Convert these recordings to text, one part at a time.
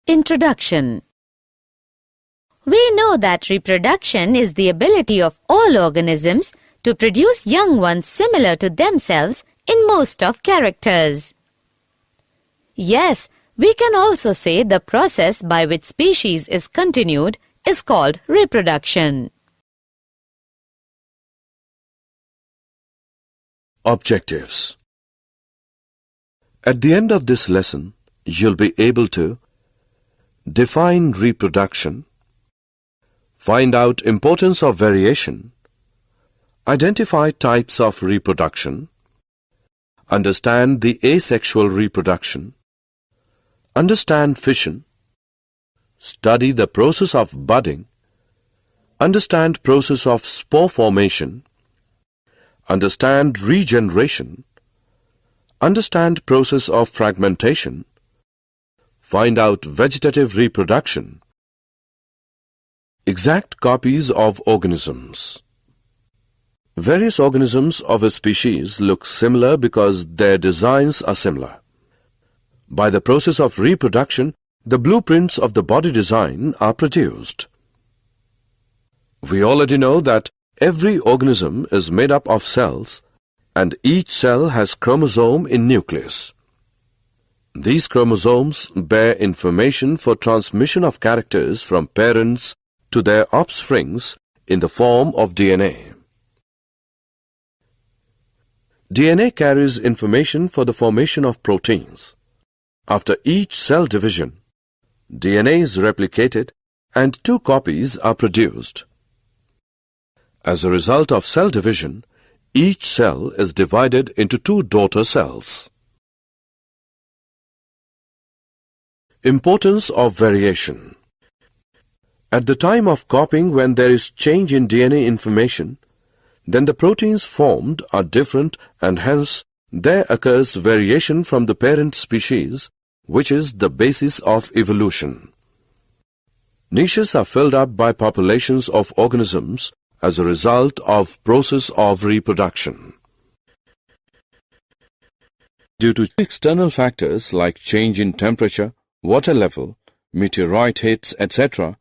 Introduction. We know that reproduction is the ability of all organisms to produce young ones similar to themselves in most of characters. Yes, we can also say the process by which species is continued is called reproduction. Objectives. At the end of this lesson, you'll be able to define reproduction, find out importance of variation, identify types of reproduction, understand the asexual reproduction, understand fission, study the process of budding, understand process of spore formation, understand regeneration, understand process of fragmentation, find out vegetative reproduction, exact copies of organisms. Various organisms of a species look similar because their designs are similar. By the process of reproduction, the blueprints of the body design are produced. We already know that every organism is made up of cells, and each cell has chromosome in nucleus. These chromosomes bear information for transmission of characters from parents to their offsprings in the form of DNA. DNA carries information for the formation of proteins. After each cell division, DNA is replicated and 2 copies are produced. As a result of cell division, each cell is divided into 2 daughter cells. Importance of variation. At the time of copying, when there is change in DNA information, then the proteins formed are different and hence there occurs variation from the parent species, which is the basis of evolution. Niches are filled up by populations of organisms as a result of process of reproduction. Due to external factors like change in temperature, water level, meteorite hits, etc.,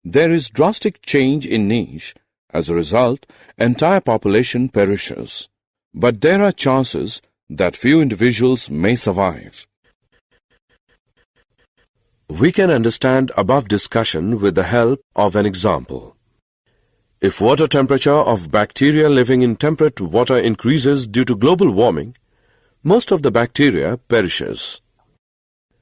there is drastic change in niche. As a result, entire population perishes. But there are chances that few individuals may survive. We can understand above discussion with the help of an example. If water temperature of bacteria living in temperate water increases due to global warming, most of the bacteria perishes.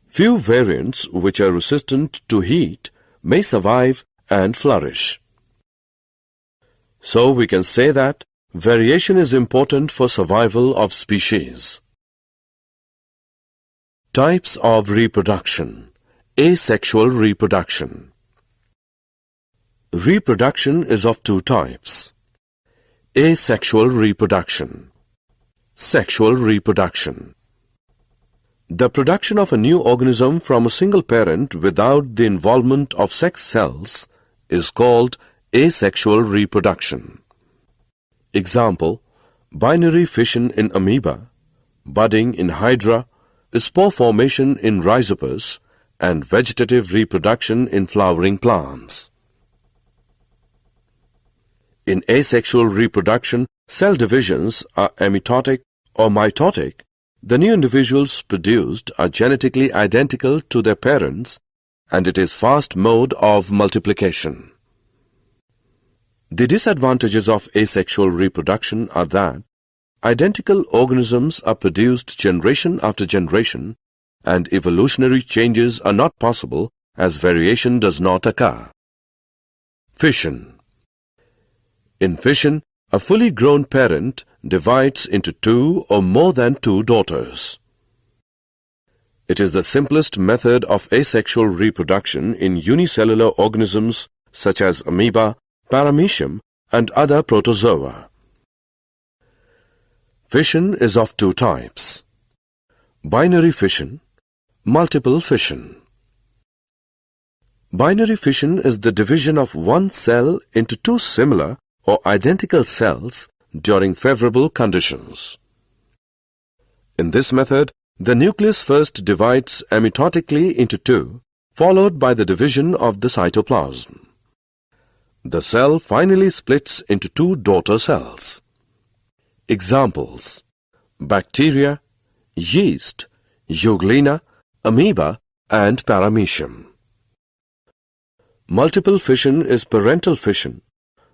Few variants which are resistant to heat may survive and flourish. So we can say that variation is important for survival of species. Types of reproduction. Asexual reproduction. Reproduction is of 2 types. Asexual reproduction. Sexual reproduction. The production of a new organism from a single parent without the involvement of sex cells is called asexual reproduction. Example: binary fission in amoeba, budding in hydra, spore formation in rhizopus, and vegetative reproduction in flowering plants. In asexual reproduction, cell divisions are amitotic or mitotic. The new individuals produced are genetically identical to their parents, and it is fast mode of multiplication. The disadvantages of asexual reproduction are that identical organisms are produced generation after generation, and evolutionary changes are not possible as variation does not occur. Fission. In fission, a fully grown parent divides into 2 or more than 2 daughters. It is the simplest method of asexual reproduction in unicellular organisms such as amoeba, paramecium, and other protozoa. Fission is of 2 types: binary fission, multiple fission. Binary fission is the division of one cell into 2 similar or identical cells during favorable conditions. In this method, the nucleus first divides amitotically into 2 followed by the division of the cytoplasm. The cell finally splits into two daughter cells. Examples: bacteria, yeast, euglena, amoeba, and paramecium. Multiple fission is parental fission.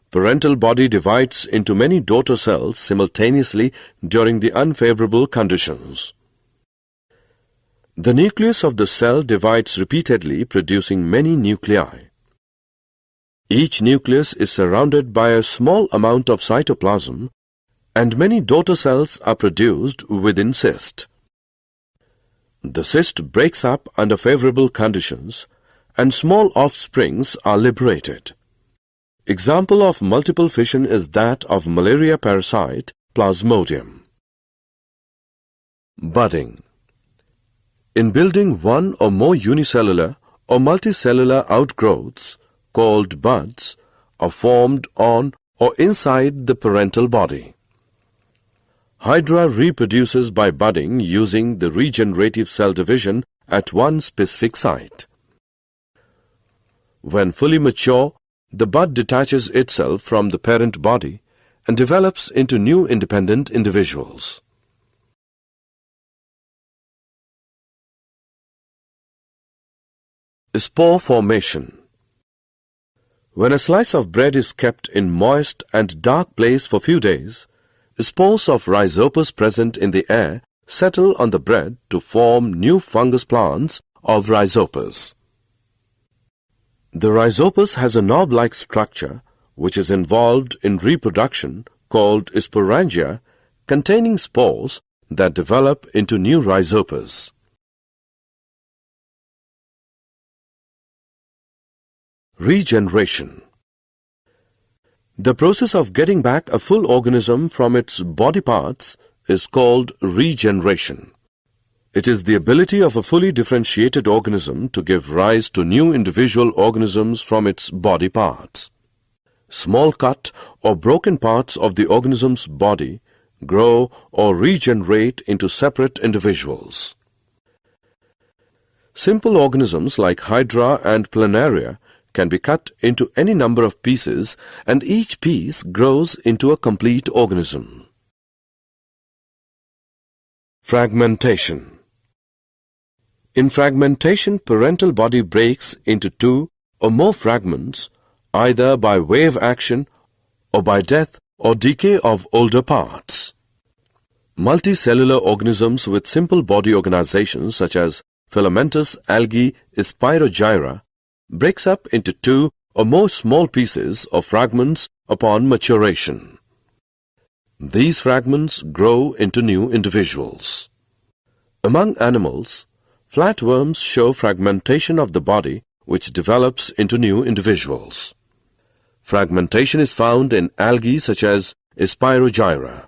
Parental body divides into many daughter cells simultaneously during the unfavorable conditions. The nucleus of the cell divides repeatedly, producing many nuclei. Each nucleus is surrounded by a small amount of cytoplasm, and many daughter cells are produced within cyst. The cyst breaks up under favorable conditions, and small offsprings are liberated. Example of multiple fission is that of malaria parasite Plasmodium. Budding. In building one or more unicellular or multicellular outgrowths, called buds, are formed on or inside the parental body. Hydra reproduces by budding using the regenerative cell division at one specific site. When fully mature, the bud detaches itself from the parent body and develops into new independent individuals. Spore formation. When a slice of bread is kept in moist and dark place for few days, spores of rhizopus present in the air settle on the bread to form new fungus plants of rhizopus. The rhizopus has a knob-like structure which is involved in reproduction called sporangia, containing spores that develop into new rhizopus. Regeneration. The process of getting back a full organism from its body parts is called regeneration. It is the ability of a fully differentiated organism to give rise to new individual organisms from its body parts. Small cut or broken parts of the organism's body grow or regenerate into separate individuals. Simple organisms like Hydra and Planaria can be cut into any number of pieces, and each piece grows into a complete organism. Fragmentation. In fragmentation, parental body breaks into two or more fragments, either by wave action or by death or decay of older parts. Multicellular organisms with simple body organizations such as filamentous algae Spirogyra breaks up into two or more small pieces or fragments upon maturation. These fragments grow into new individuals. Among animals, flatworms show fragmentation of the body which develops into new individuals. Fragmentation is found in algae such as Spirogyra.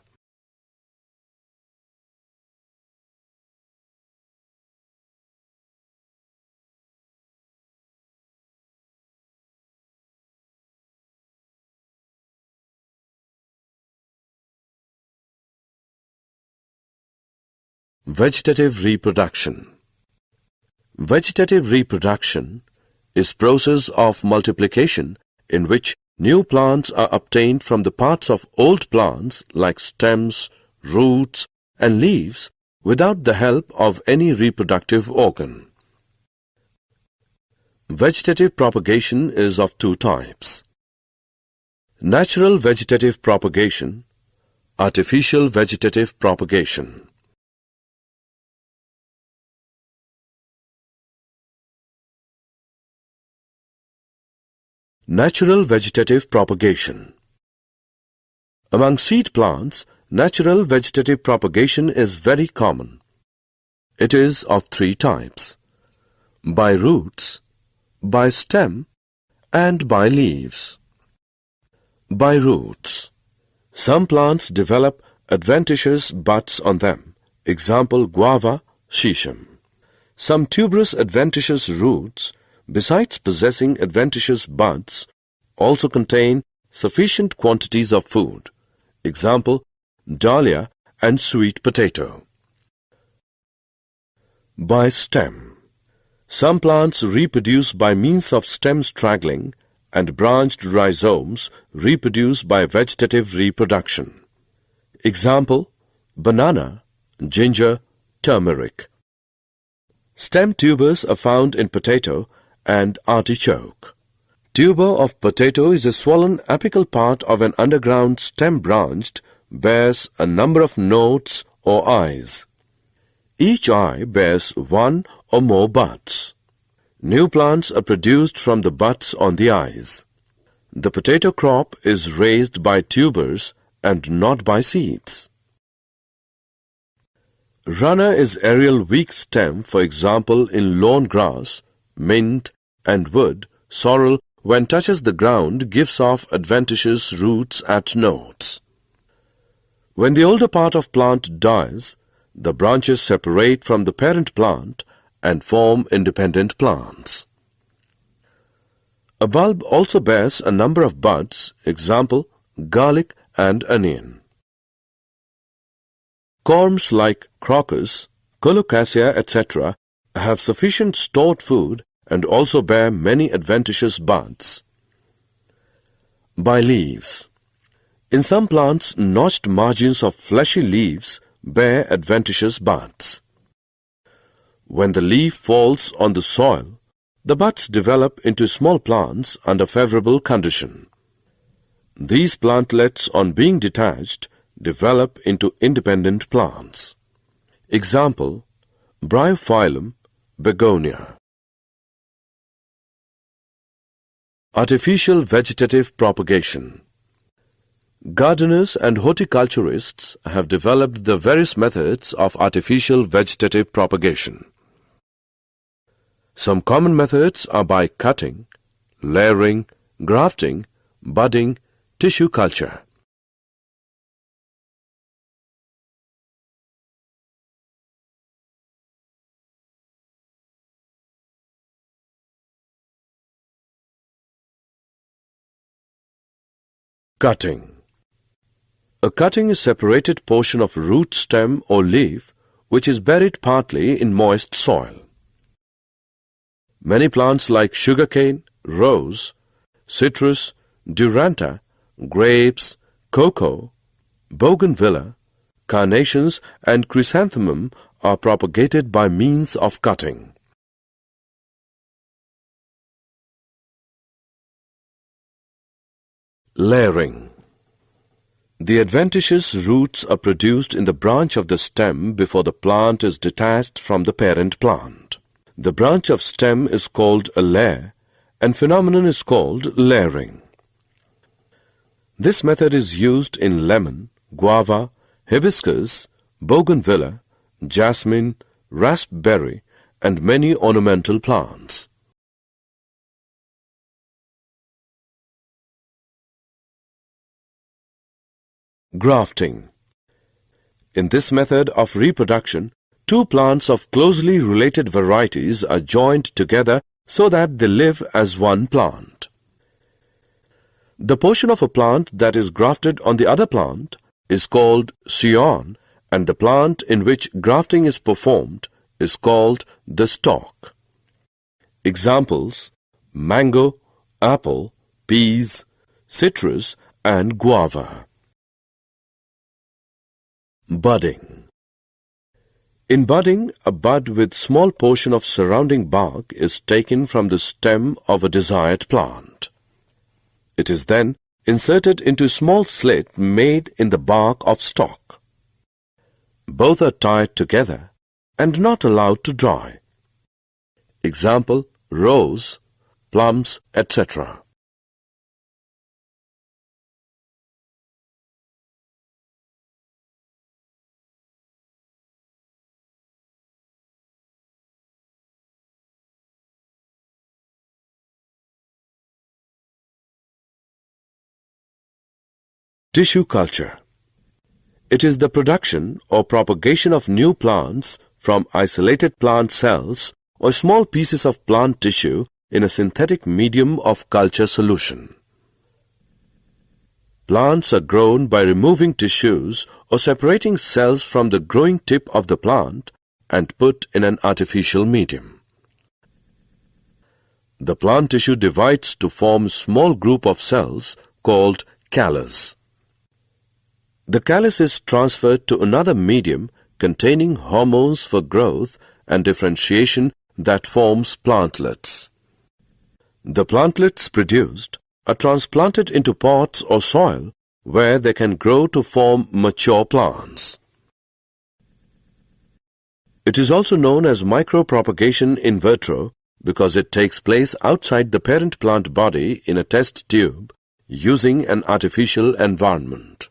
Vegetative reproduction. Vegetative reproduction is process of multiplication in which new plants are obtained from the parts of old plants like stems, roots, and leaves without the help of any reproductive organ. Vegetative propagation is of two types: natural vegetative propagation, artificial vegetative propagation. Natural vegetative propagation. Among seed plants, natural vegetative propagation is very common. It is of three types: by roots, by stem, and by leaves. By roots. Some plants develop adventitious buds on them. Example, guava, shisham. Some tuberous adventitious roots, besides possessing adventitious buds, also contain sufficient quantities of food. Example, dahlia and sweet potato. By stem. Some plants reproduce by means of stem straggling, and branched rhizomes reproduce by vegetative reproduction. Example: banana, ginger, turmeric. Stem tubers are found in potato and artichoke. Tuber of potato is a swollen apical part of an underground stem branched, bears a number of nodes or eyes. Each eye bears one or more buds. New plants are produced from the buds on the eyes. The potato crop is raised by tubers and not by seeds. Runner is aerial weak stem, for example in lawn grass, mint and wood. Sorrel, when touches the ground, gives off adventitious roots at nodes. When the older part of plant dies, the branches separate from the parent plant and form independent plants. A bulb also bears a number of buds, example, garlic and onion. Corms like crocus, colocasia, etc. have sufficient stored food and also bear many adventitious buds. By leaves. In some plants, notched margins of fleshy leaves bear adventitious buds. When the leaf falls on the soil, the buds develop into small plants under favorable condition. These plantlets, on being detached, develop into independent plants. Example: Bryophyllum, begonia. Artificial vegetative propagation. Gardeners and horticulturists have developed the various methods of artificial vegetative propagation. Some common methods are by cutting, layering, grafting, budding, tissue culture. Cutting. A cutting is separated portion of root, stem or leaf which is buried partly in moist soil. Many plants like sugarcane, rose, citrus, duranta, grapes, cocoa, bougainvillea, carnations and chrysanthemum are propagated by means of cutting. Layering. The adventitious roots are produced in the branch of the stem before the plant is detached from the parent plant. The branch of stem is called a layer and phenomenon is called layering. This method is used in lemon, guava, hibiscus, bougainvillea, jasmine, raspberry and many ornamental plants. Grafting. In this method of reproduction, two plants of closely related varieties are joined together so that they live as one plant. The portion of a plant that is grafted on the other plant is called scion, and the plant in which grafting is performed is called the stalk. Examples: mango, apple, peas, citrus and guava. Budding. In budding, a bud with small portion of surrounding bark is taken from the stem of a desired plant. It is then inserted into a small slit made in the bark of stalk. Both are tied together and not allowed to dry. Example: rose, plums, etc. Tissue culture. It is the production or propagation of new plants from isolated plant cells or small pieces of plant tissue in a synthetic medium of culture solution. Plants are grown by removing tissues or separating cells from the growing tip of the plant and put in an artificial medium. The plant tissue divides to form a small group of cells called callus. The callus is transferred to another medium containing hormones for growth and differentiation that forms plantlets. The plantlets produced are transplanted into pots or soil where they can grow to form mature plants. It is also known as micropropagation in vitro because it takes place outside the parent plant body in a test tube using an artificial environment.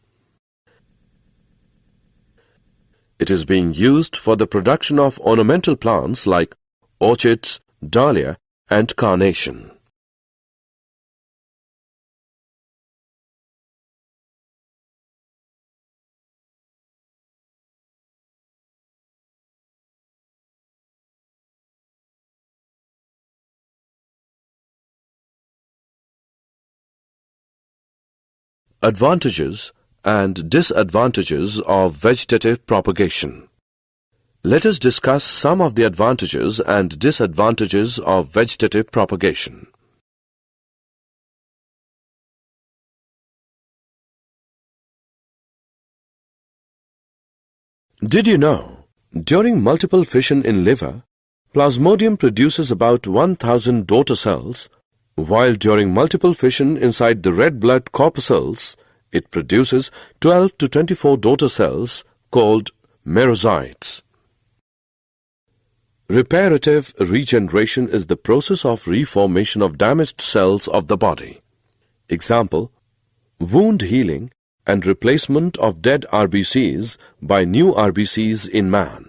It is being used for the production of ornamental plants like orchids, dahlia, and carnation. Advantages and disadvantages of vegetative propagation. Let us discuss some of the advantages and disadvantages of vegetative propagation. Did you know, during multiple fission in liver, Plasmodium produces about 1000 daughter cells, while during multiple fission inside the red blood corpuscles, it produces 12 to 24 daughter cells called merocytes. Reparative regeneration is the process of reformation of damaged cells of the body. Example, wound healing and replacement of dead RBCs by new RBCs in man.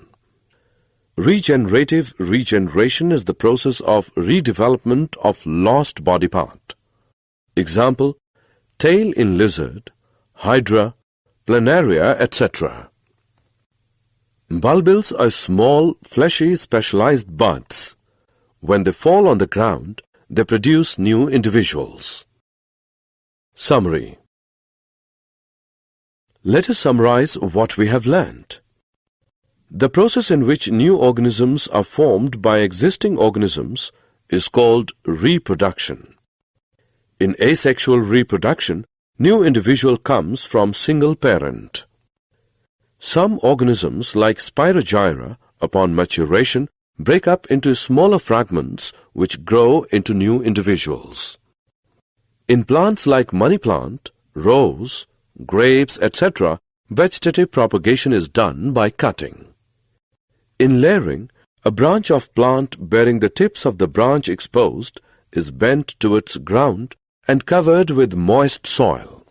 Regenerative regeneration is the process of redevelopment of lost body part. Example, tail in lizard, hydra, planaria, etc. Bulbils are small, fleshy, specialized buds. When they fall on the ground, they produce new individuals. Summary. Let us summarize what we have learnt. The process in which new organisms are formed by existing organisms is called reproduction. In asexual reproduction, new individual comes from single parent. Some organisms like Spirogyra, upon maturation, break up into smaller fragments which grow into new individuals. In plants like money plant, rose, grapes, etc., vegetative propagation is done by cutting. In layering, a branch of plant bearing the tips of the branch exposed is bent towards ground and covered with moist soil.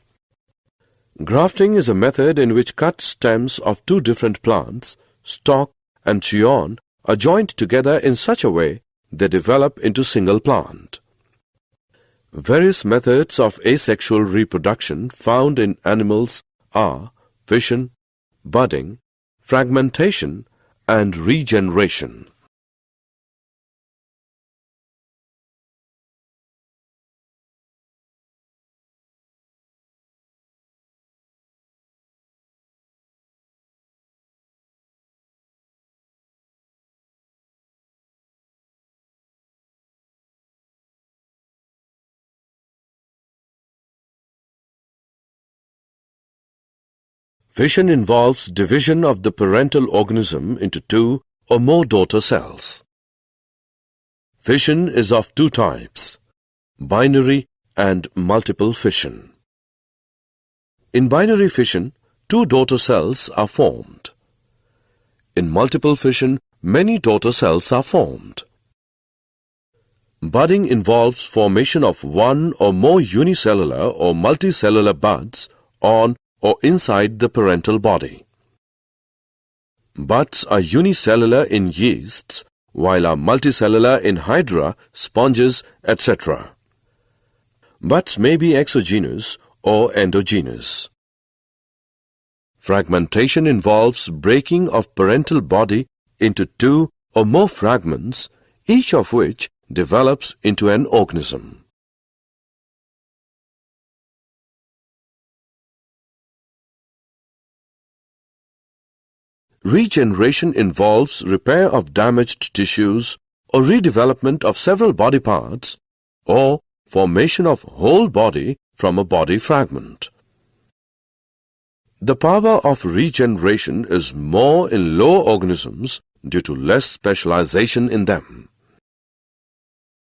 Grafting is a method in which cut stems of two different plants, stalk and chignon, are joined together in such a way they develop into single plant. Various methods of asexual reproduction found in animals are fission, budding, fragmentation, and regeneration. Fission involves division of the parental organism into two or more daughter cells. Fission is of two types, binary and multiple fission. In binary fission, two daughter cells are formed. In multiple fission, many daughter cells are formed. Budding involves formation of one or more unicellular or multicellular buds on or inside the parental body. Buds are unicellular in yeasts, while are multicellular in hydra, sponges, etc. Buds may be exogenous or endogenous. Fragmentation involves breaking of parental body into two or more fragments, each of which develops into an organism. Regeneration involves repair of damaged tissues or redevelopment of several body parts or formation of whole body from a body fragment. The power of regeneration is more in lower organisms due to less specialization in them.